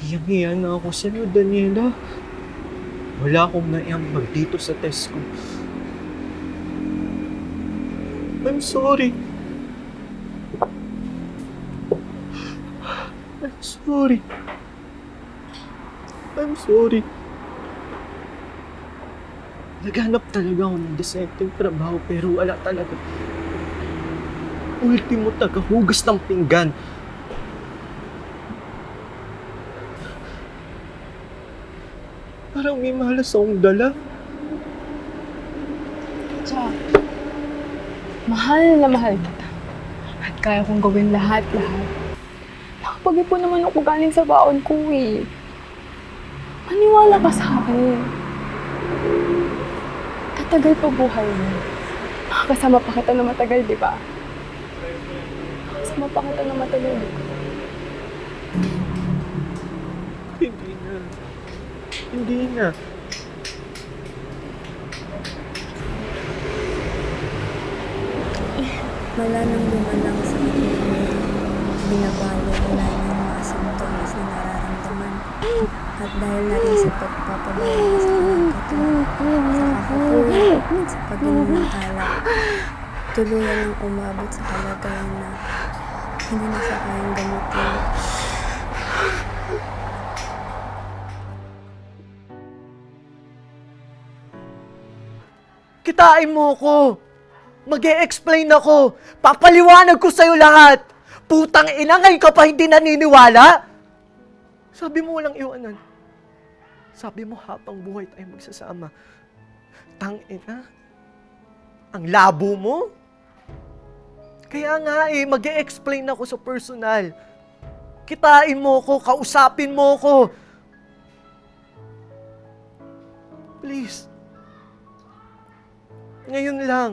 Hiyang-hiya na ako sa'yo, Daniela. Wala akong naiambag dito sa test ko. I'm sorry. I'm sorry. I'm sorry. Naghanap talaga ako ng decenteng trabaho pero wala talaga. Ultimo tagahugas ng pinggan. Parang may malas akong dala. Jack, mahal na mahal kita. At kaya kong gawin lahat-lahat. Nakapag-ipon naman ako galing sa baon ko eh. Maniwala ka sa akin. Tatagal pa buhay mo. Makakasama pa kita na matagal, di ba? Makakasama pa kita na matagal, di ba? Hindi na. Hindi na. Mula nang lumalang sa akin, binabago ko na yung mga symptoms na nararamdaman. At dahil na rin sa pagpapabaya sa aking katawan, sa kakapulan, at sa pag-inom ng alak, tuluyan ng umabot sa kalagayan na hindi na siya kayang gamitin. Kitain mo ko! Mag-e-explain ako! Papaliwanag ko sa'yo lahat! Putang ina, ngayon ka pa hindi naniniwala? Sabi mo walang iwanan. Sabi mo habang buhay tayo magsasama. Tang ina? Ang labo mo? Kaya nga mag-e-explain ako sa personal. Kitain mo ko, kausapin mo ko. Please. Ngayon lang.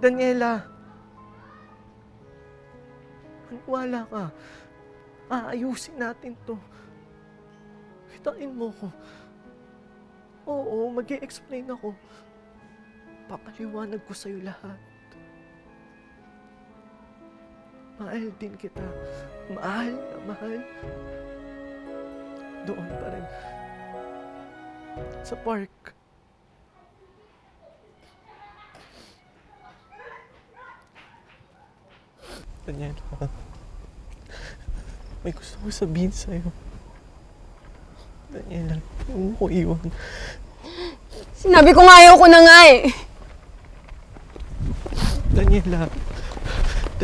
Daniela. Maniwala ka. Aayusin natin to. Kitain mo ko. Oo, mag-i-explain ako. Papaliwanag ko sa'yo lahat. Mahal din kita. Mahal na mahal. Doon pa rin. Sa park. Daniela, may gusto ko sabihin sa'yo. Daniela, huwag mo ko iwan. Sinabi ko nga ayaw ko na nga eh. Daniela.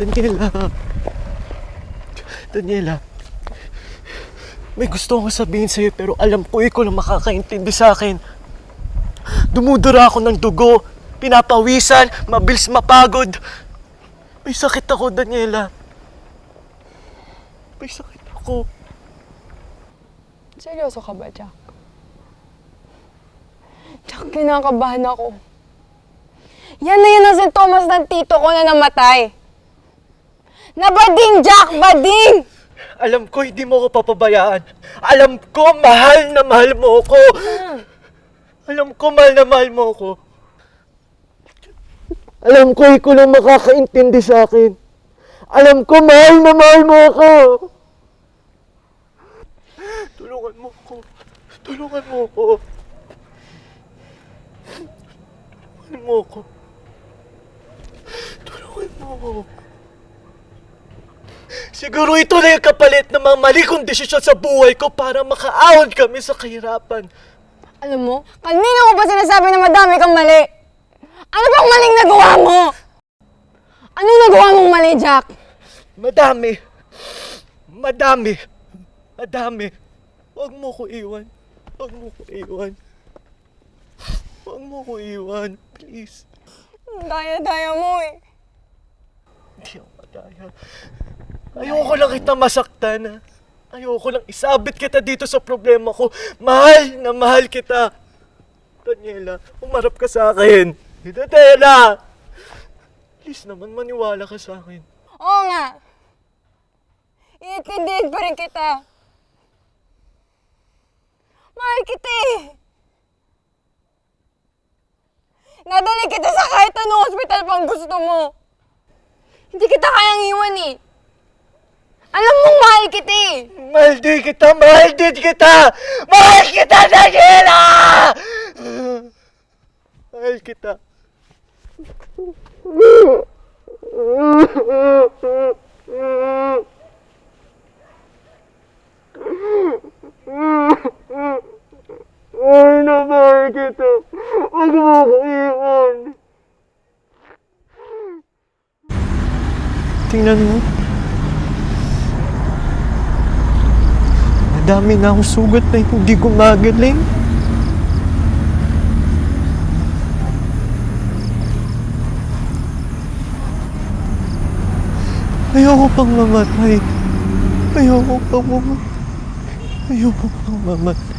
Daniela. Daniela. May gusto ko sabihin sa'yo pero alam ko ikaw lang makakaintindi sa akin. Dumudura ako ng dugo. Pinapawisan. Mabilis mapagod. May sakit ako, Daniela. May sakit ako. Seryoso ka ba, Jack? Jack, kinakabahan ako. Yan na yun ang sintomas ng tito ko na namatay. Nabading, Jack! Bading! Alam ko hindi mo ko papabayaan. Alam ko mahal na mahal mo ako. Alam ko mahal na mahal mo ako. Alam ko ikaw lang makakaintindi sa akin. Alam ko mahal na mahal mo ako. Tulungan mo ako. Tulungan mo ako. Tulungan mo ako. Tulungan mo ako. Siguro ito na yung kapalit ng mga mali kong desisyon sa buhay ko para makaahon kami sa kahirapan. Alam mo, kanina mo pa sinasabi na madami kang mali. Ano bang maling nagawa mo? Anong nagawa mong mali, Jack? Madami. Madami. Madami. Huwag mo ko iwan. Huwag mo ko iwan. Huwag mo ko iwan. Please. Daya-daya mo eh. Hindi ako madaya. Ayoko lang kita masaktan. Ha? Ayoko lang isabit kita dito sa problema ko. Mahal na mahal kita. Daniela, umarap ka sa akin. Daniela! Please naman, maniwala ka sa akin. Oo nga. Iintindihin pa rin kita. Mahal kita eh. Nadali kita sa kahit anong hospital pang gusto mo. Hindi kita kayang iwan eh. Alam mong mahal kita eh. Mahal din kita! Mahal din kita! Mahal kita, Daniela! Mahal kita. Mahal na mahal kita. Huwag mo ako iwan. Tingnan mo. Madami na akong sugat na hindi gumagaling. Ayoko pang mamatay. Ayoko pang mamatay. Ayoko pang mamatay.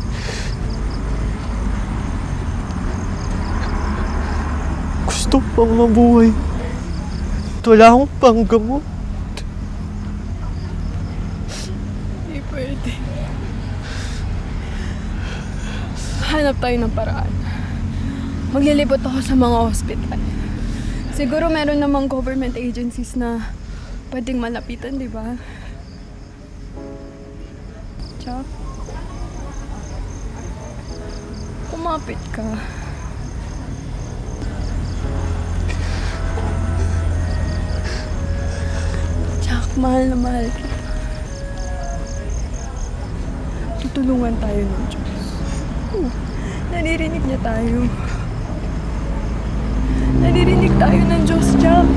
Gusto pang mabuhay. At wala akong panggamot. Hindi pwede. Hanap tayo ng paraan. Maglilibot ako sa mga hospital. Siguro meron namang government agencies na pwedeng malapitan, di ba? Jack? Kumapit ka. Jack, mahal na mahal kita. Tutulungan tayo ng Diyos. Naririnig niya tayo. Naririnig tayo ng Diyos, Jack.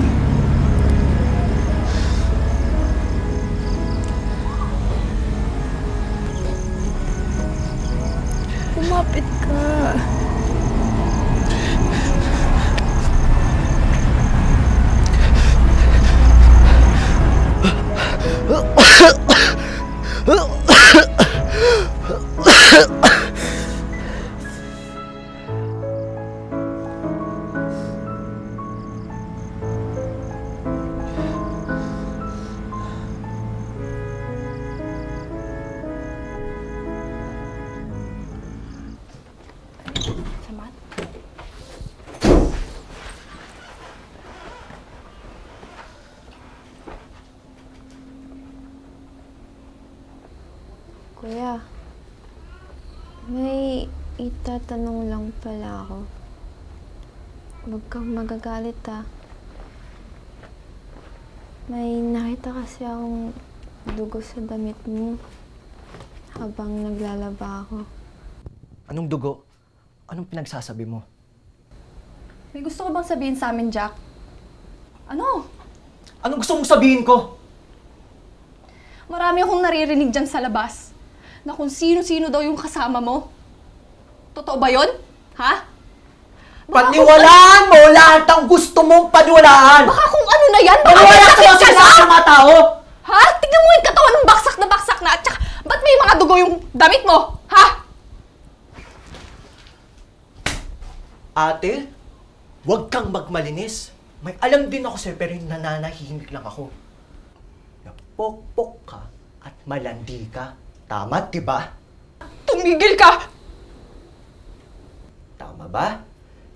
Kumapit ka. Kuya, may itatanong lang pala ako. Huwag kang magagalit ah. May nakita kasi akong dugo sa damit mo habang naglalaba ako. Anong dugo? Anong pinagsasabi mo? May gusto ko bang sabihin sa amin, Jack? Ano? Anong gusto mong sabihin ko? Marami akong naririnig dyan sa labas na kung sino-sino daw yung kasama mo. Totoo ba yun? Ha? Paniwalaan mo lahat ang gusto mong paniwalaan! Baka kung ano na yan, baka Paniwala may ka sakit ka na! sa mga tao! Ha? Tignan mo yung katawan ng baksak na at saka, ba't may mga dugo yung damit mo? Ha? Ate, huwag kang magmalinis. May alam din ako sa'yo pero nananahimik lang ako. Napokpok ka at malandi ka. Tama, diba? Tumigil ka! Tama ba?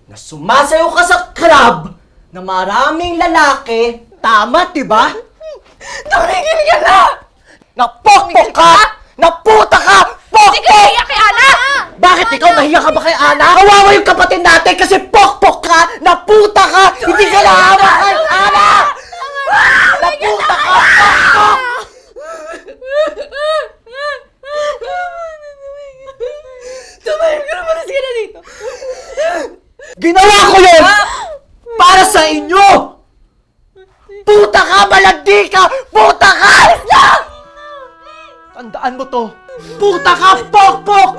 Na sumasayo ka sa club na maraming lalaki. Tama, diba? Tumigil ka na! Napokpok ka! Naputa ka! Hindi ka Pokpok! nahiya kay Ana! Bakit ikaw nahiya ka ba kay Ana? Kawawa yung kapatid natin kasi pokpok ka! Naputa ka! Hindi ka naawa kay Ana! Naputa ka! Pokpok! Tumahim ka na, maras ka na dito! Ginawa ko yun! Para sa inyo! Puta ka! Malandi ka! Puta ka! Tandaan mo to! Puta ka! Pokpok!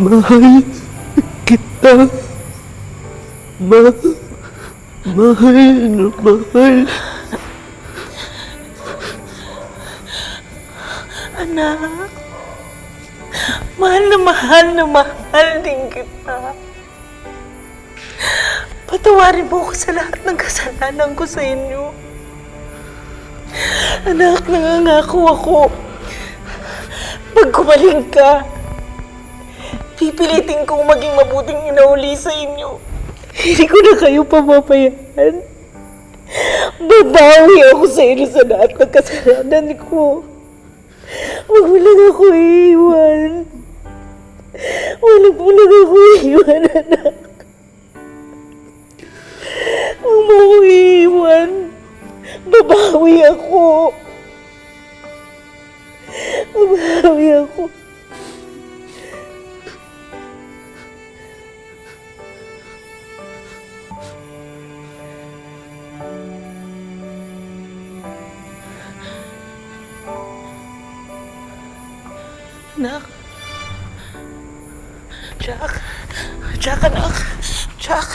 Mahal kita. Mahal na mahal. Anak, mahal na mahal din kita. Patawarin mo ko sa lahat ng kasalanan ko sa inyo. Anak, nangangako ako. Pag gumaling ka, pipilitin kong maging mabuting inauli sa inyo. Hindi ko na kayo papabayaan. Babawi ako sa inyo sa lahat ng kasalanan ko. Huwag mo lang ako iiwan. Huwag mo lang ako iiwan, anak. Huwag mo ako iiwan. Babawi ako. Babawi ako. Anak. Jack. Jack, anak. Jack.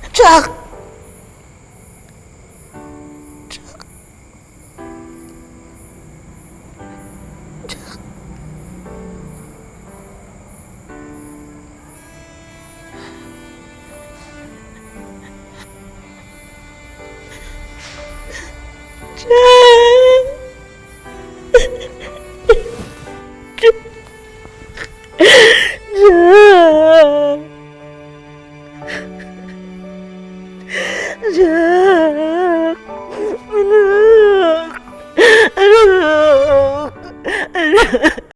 Jack.